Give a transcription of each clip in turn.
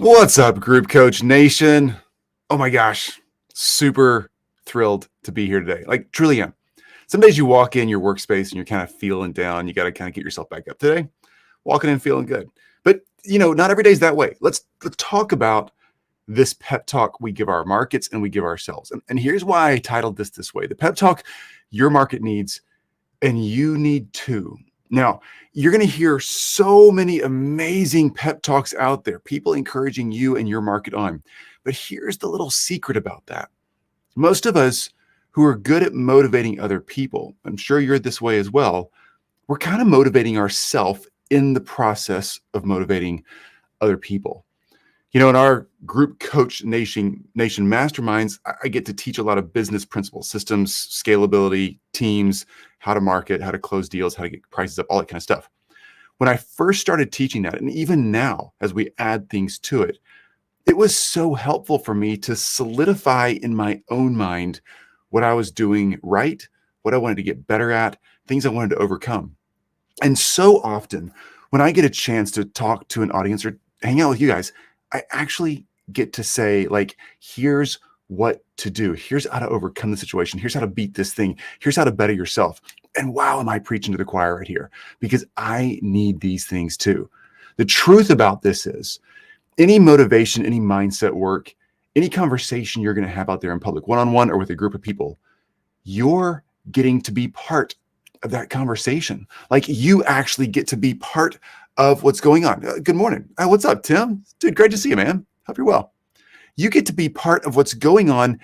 What's up, Group Coach Nation? Oh my gosh, super thrilled to be here today. Like, truly am. Some days you walk in your workspace and you're kind of feeling down. You got to kind of get yourself back up. Today, walking in feeling good. But, not every day is that way. Let's talk about this pep talk we give our markets and we give ourselves. And here's why I titled this way. The pep talk your market needs and you need too. Now, you're going to hear so many amazing pep talks out there, people encouraging you and your market on. But here's the little secret about that. Most of us who are good at motivating other people, I'm sure you're this way as well, we're kind of motivating ourselves in the process of motivating other people. In our group coach nation masterminds, I get to teach a lot of business principles, systems, scalability, teams, how to market, how to close deals, how to get prices up, all that kind of stuff. When I first started teaching that, and even now, as we add things to it, it was so helpful for me to solidify in my own mind what I was doing right, what I wanted to get better at, things I wanted to overcome. And so often, when I get a chance to talk to an audience or hang out with you guys, I actually get to say, like, here's what to do. Here's how to overcome the situation. Here's how to beat this thing. Here's how to better yourself. And wow, am I preaching to the choir right here? Because I need these things too. The truth about this is any motivation, any mindset work, any conversation you're going to have out there in public, one-on-one or with a group of people, you're getting to be part of that conversation. Like, you actually get to be part of what's going on. Good morning. What's up, Tim? Dude, great to see you, man. Hope you're well. You get to be part of what's going on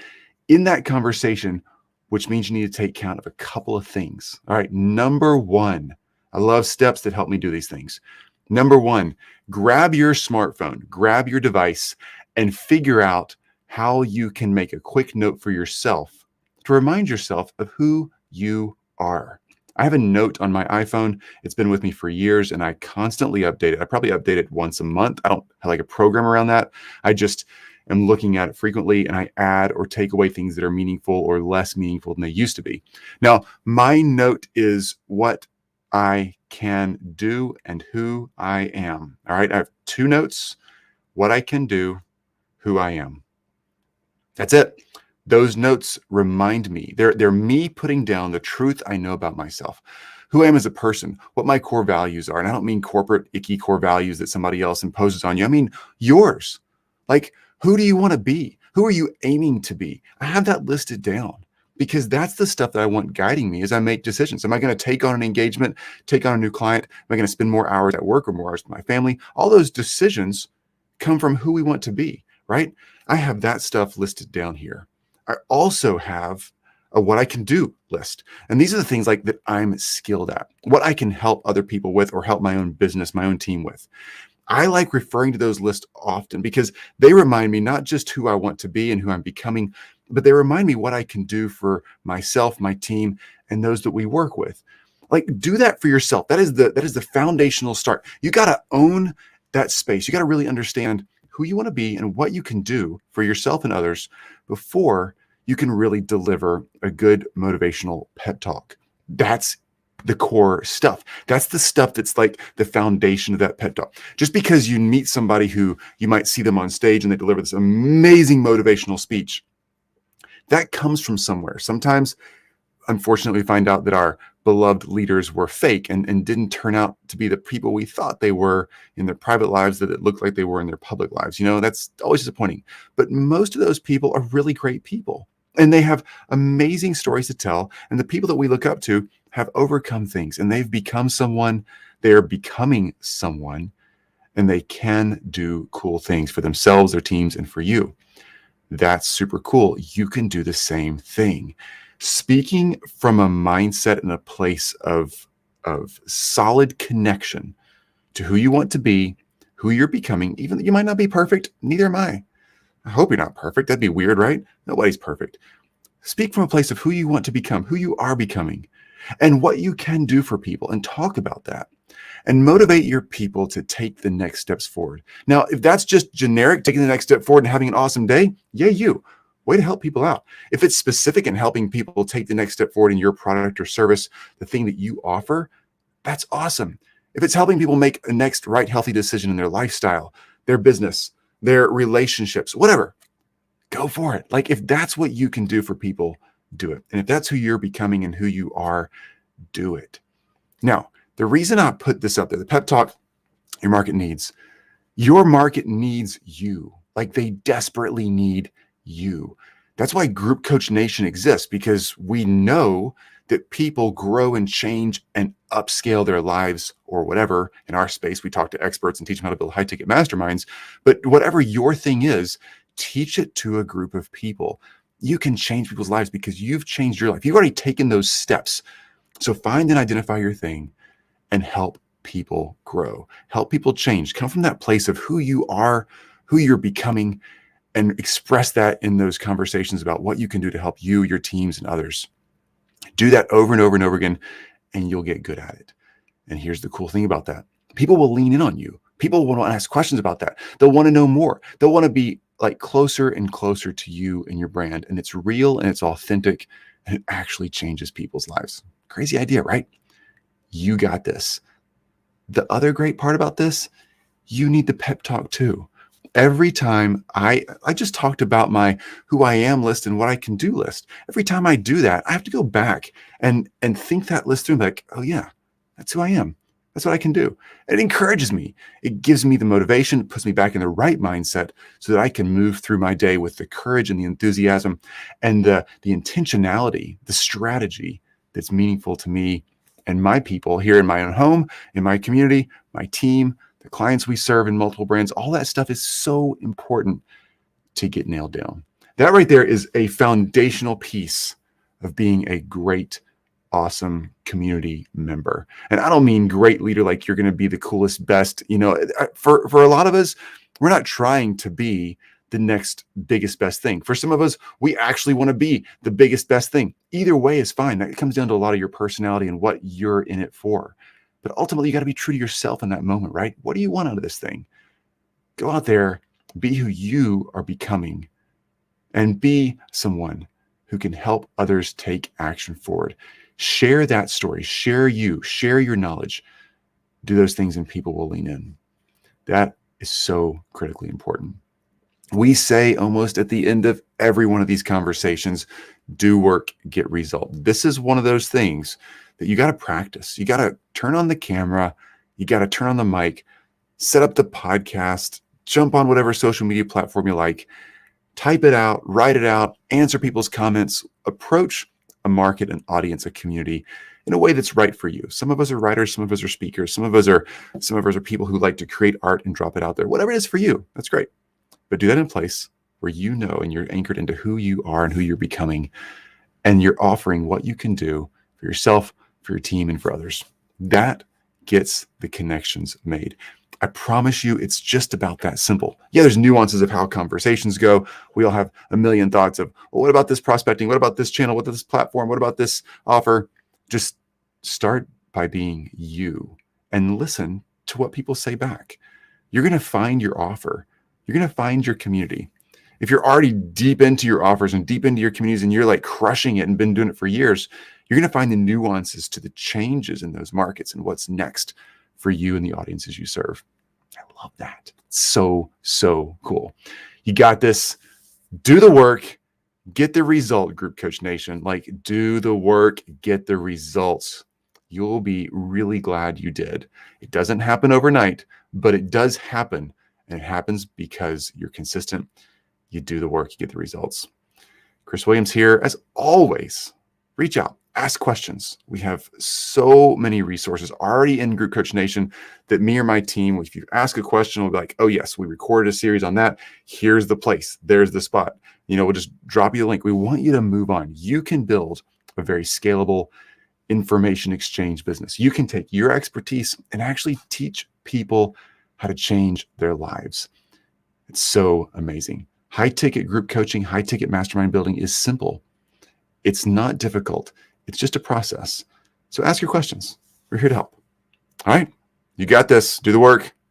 in that conversation, which means you need to take count of a couple of things. All right. Number one, I love steps that help me do these things. Number one, grab your smartphone, grab your device, and figure out how you can make a quick note for yourself to remind yourself of who you are. I have a note on my iPhone. It's been with me for years and I constantly update it. I probably update it once a month. I don't have like a program around that. I just am looking at it frequently and I add or take away things that are meaningful or less meaningful than they used to be. Now, my note is what I can do and who I am. All right. I have two notes: what I can do, who I am. That's it. Those notes remind me. They're me putting down the truth I know about myself, who I am as a person, what my core values are. And I don't mean corporate, icky core values that somebody else imposes on you. I mean yours. Like, who do you want to be? Who are you aiming to be? I have that listed down because that's the stuff that I want guiding me as I make decisions. Am I going to take on an engagement, take on a new client? Am I going to spend more hours at work or more hours with my family? All those decisions come from who we want to be, right? I have that stuff listed down here. I also have a what I can do list. And these are the things like that I'm skilled at, what I can help other people with or help my own business, my own team with. I like referring to those lists often because they remind me not just who I want to be and who I'm becoming, but they remind me what I can do for myself, my team, and those that we work with. Like, do that for yourself. That is the foundational start. You got to own that space. You got to really understand who you want to be and what you can do for yourself and others before you can really deliver a good motivational pep talk. That's the core stuff. That's the stuff that's like the foundation of that pep talk. Just because you meet somebody who you might see them on stage and they deliver this amazing motivational speech, that comes from somewhere. Sometimes, unfortunately, we find out that our beloved leaders were fake and didn't turn out to be the people we thought they were in their private lives that it looked like they were in their public lives. That's always disappointing. But most of those people are really great people and they have amazing stories to tell. And the people that we look up to have overcome things and they've become someone, they are becoming someone, and they can do cool things for themselves, their teams, and for you. That's super cool. You can do the same thing. Speaking from a mindset and a place of solid connection to who you want to be, who you're becoming, even though you might not be perfect, neither am I. I hope you're not perfect. That'd be weird, right? Nobody's perfect. Speak from a place of who you want to become, who you are becoming, and what you can do for people, and talk about that. And motivate your people to take the next steps forward. Now, if that's just generic, taking the next step forward and having an awesome day, yay you. Way to help people out. If it's specific in helping people take the next step forward in your product or service, the thing that you offer, that's awesome. If it's helping people make a next right healthy decision in their lifestyle, their business, their relationships, whatever. Go for it. Like if that's what you can do for people, do it. And if that's who you're becoming and who you are, do it. Now, the reason I put this up there, the pep talk your market needs you. Like they desperately need you. That's why Group Coach Nation exists, because we know that people grow and change and upscale their lives or whatever. In our space, we talk to experts and teach them how to build high-ticket masterminds. But whatever your thing is, teach it to a group of people. You can change people's lives because you've changed your life. You've already taken those steps. So find and identify your thing and help people grow, help people change, come from that place of who you are, who you're becoming, and express that in those conversations about what you can do to help you, your teams, and others. Do that over and over and over again, and you'll get good at it. And here's the cool thing about that. People will lean in on you. People will want to ask questions about that. They'll want to know more. They'll want to be like closer and closer to you and your brand. And it's real and it's authentic and it actually changes people's lives. Crazy idea, right? You got this. The other great part about this, you need the pep talk too. Every time I just talked about my who I am list and what I can do list. Every time I do that, I have to go back and think that list through, like, oh yeah, that's who I am. That's what I can do. It encourages me. It gives me the motivation, it puts me back in the right mindset so that I can move through my day with the courage and the enthusiasm and the intentionality, the strategy that's meaningful to me and my people here in my own home, in my community, my team, the clients we serve in multiple brands. All that stuff is so important to get nailed down. That right there is a foundational piece of being a great, awesome community member. And I don't mean great leader like you're going to be the coolest, best. For a lot of us, we're not trying to be the next biggest, best thing. For some of us, we actually want to be the biggest, best thing. Either way is fine. That comes down to a lot of your personality and what you're in it for. But ultimately, you got to be true to yourself in that moment, right? What do you want out of this thing? Go out there, be who you are becoming, and be someone who can help others take action forward. Share that story, share your knowledge, do those things and people will lean in. That is so critically important. We say almost at the end of every one of these conversations, do work, get result. This is one of those things that you got to practice. You got to turn on the camera. You got to turn on the mic, set up the podcast, jump on whatever social media platform you like, type it out, write it out, answer people's comments, approach a market, an audience, a community in a way that's right for you. Some of us are writers, some of us are speakers, some of us are people who like to create art and drop it out there. Whatever it is for you, that's great. But do that in a place where you know and you're anchored into who you are and who you're becoming, and you're offering what you can do for yourself, for your team, and for others. That gets the connections made. I promise you, it's just about that simple. Yeah, there's nuances of how conversations go. We all have a million thoughts of, well, what about this prospecting? What about this channel? What about this platform? What about this offer? Just start by being you and listen to what people say back. You're going to find your offer. You're going to find your community. If you're already deep into your offers and deep into your communities and you're like crushing it and been doing it for years, you're going to find the nuances to the changes in those markets and what's next for you and the audiences you serve. I love that. So cool. You got this. Do the work, get the result, Group Coach Nation. Like, do the work, get the results. You'll be really glad you did. It doesn't happen overnight, but it does happen. And it happens because you're consistent. You do the work, you get the results. Chris Williams here. As always, reach out, ask questions. We have so many resources already in Group Coach Nation that me or my team, if you ask a question, we'll be like, oh yes, we recorded a series on that. Here's the place. There's the spot. We'll just drop you the link. We want you to move on. You can build a very scalable information exchange business. You can take your expertise and actually teach people how to change their lives. It's so amazing. High ticket group coaching, high ticket mastermind building is simple. It's not difficult. It's just a process. So ask your questions. We're here to help. All right. You got this. Do the work.